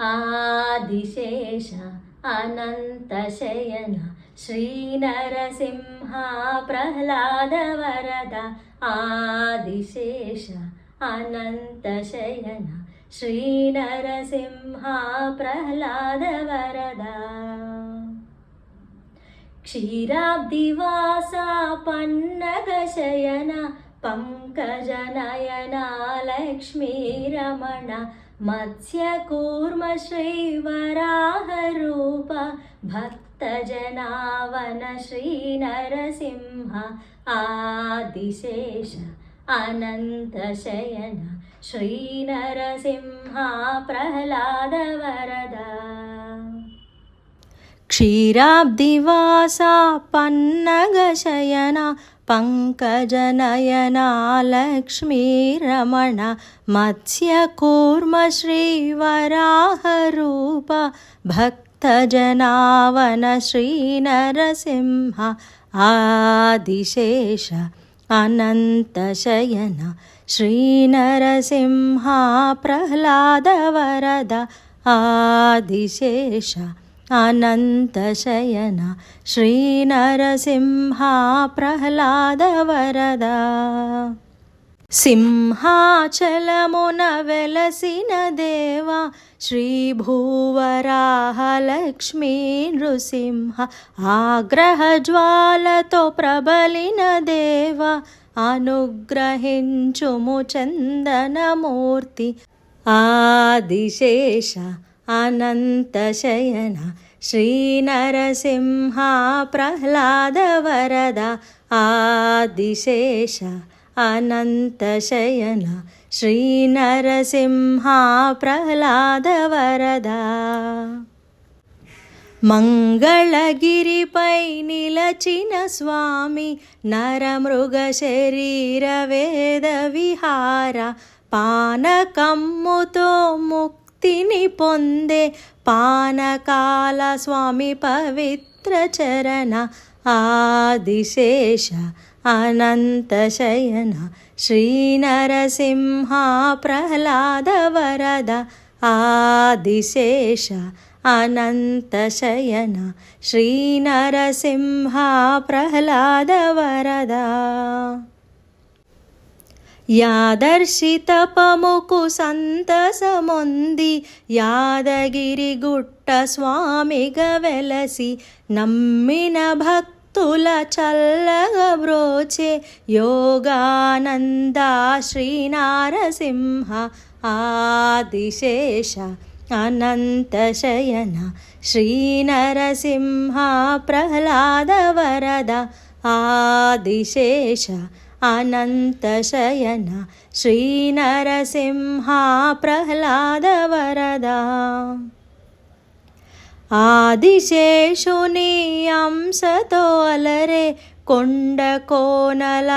ఆదిశేష అనంతశయన శ్రీనరసింహ ప్రహ్లాద వరద ఆదిశేష అనంతశయన శ్రీనరసింహ ప్రహ్లాద వరద క్షీరాబ్దివాసా పన్నగశయన పంకజనయన లక్ష్మీరమణ మత్స్యకూర్మ శ్రీవరాహరూప భక్తజనావన శ్రీనరసింహ ఆదిశేష అనంతశయన శ్రీనరసింహ ప్రహ్లాద వరద క్షీరాబ్దివాసా పన్నగశయన పంకజనయనా లక్ష్మీరమణ మత్స్యకూర్మ శ్రీవరాహరూప భక్తజనావన శ్రీనరసింహ ఆదిశేష అనంతశయన శ్రీనరసింహ ప్రహ్లాద వరద ఆదిశేష అనంతశయన శ్రీనరసింహ ప్రహ్లాద వరద సింహాచలమున వెలసిన దేవ శ్రీభూవరాహ లక్ష్మీ నృసింహ ఆగ్రహజ్వాలతో ప్రబలిన దేవ అనుగ్రహించుము చందనమూర్తి ఆదిశేష అనంతశయన శ్రీనరసింహ ప్రహ్లాద వరద ఆదిశేష అనంతశయన శ్రీనరసింహ ప్రహ్లాద వరద మంగళగిరిపై నిలచిన స్వామి నరమృగ శరీర వేద విహార పానకమ్ముతో ముక్తిని పొందే పానకాల స్వామి పవిత్ర చరణ ఆదిశేష అనంతశయన శ్రీనరసింహ ప్రహ్లాద వరద ఆదిశేష అనంతశయన శ్రీనరసింహ ప్రహ్లాద వరద యాదర్శితపముకు సంతసమొంది యాదగిరి గుట్ట స్వామిగా వెలసి నమ్మిన భక్తుల చల్లగా బ్రోచే యోగానంద శ్రీనరసింహ ఆదిశేష అనంతశయన శ్రీనరసింహ ప్రహ్లాద వరద ఆదిశేష అనంతశయన శ్రీనరసింహ ప్రహ్లాద వరద ఆదిశేషుని అంశతో అలరే కొండ కోనల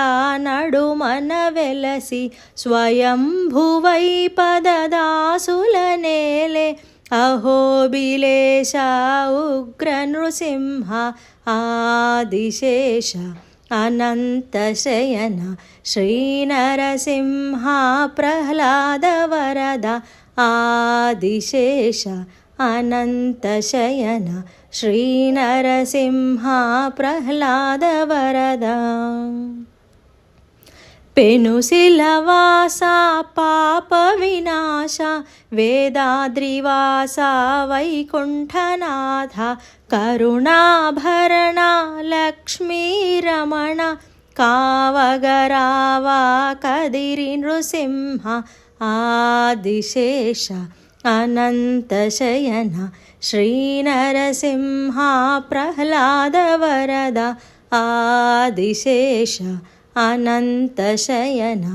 నడుమన వెలసి స్వయంభువై పదదాసుల నేలే అహోబిలేశ ఉగ్ర నృసింహ ఆదిశేష అనంతశయన శ్రీనరసింహ ప్రహ్లాద వరద ఆదిశేష అనంతశయన శ్రీనరసింహ ప్రహ్లాద వరద పెనుశిలవాస పాప వినాశ వేదాద్రివాస వైకుంఠనాథ కరుణాభరణ లక్ష్మీరమణ కావగరావా కదిరి నృసింహ ఆదిశేష అనంతశయన శ్రీనరసింహ ప్రహ్లాద వరద ఆదిశేష అనంతశయన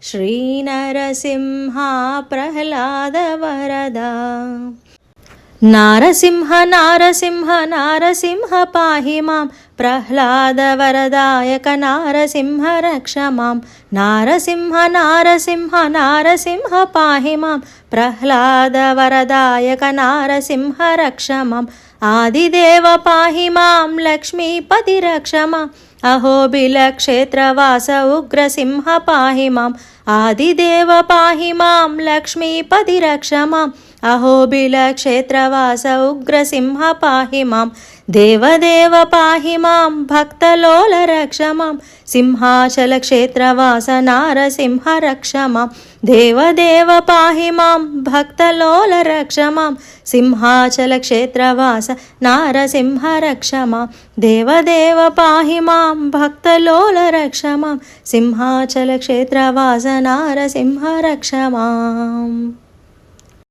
శ్రీనరసింహ ప్రహ్లాద వరద నారసింహ నారసింహ నారసింహ పాహి మాం ప్రహ్లాద వరదాయక నారసింహ రక్ష మాం నారసింహ నారసింహ నారసింహ పాహి మాం ప్రహ్లాద వరదాయక నారసింహ రక్ష మాం ఆదిదేవ పాహి మాం లక్ష్మీపతి రక్ష మాం అహోబిల క్షేత్రవాస ఉగ్రసింహ పాహి మాం ఆదిదేవ పాహి మాం లక్ష్మీపతి రక్ష మాం अहोबिलक्षेत्रवास उग्रसिंह पाहि मां देवदेव पाहि मां भक्तलोल रक्ष मां सिंहाचलक्षेत्रवास नारसिंह रक्ष मां देवदेव पाहि मां भक्तलोल रक्ष मां सिंहाचलक्षेत्रवास नारसिंह रक्ष मां देवदेव पाहि मां भक्तलोल रक्ष मां सिंहाचलक्षेत्रवास नारसिंह रक्ष माम्।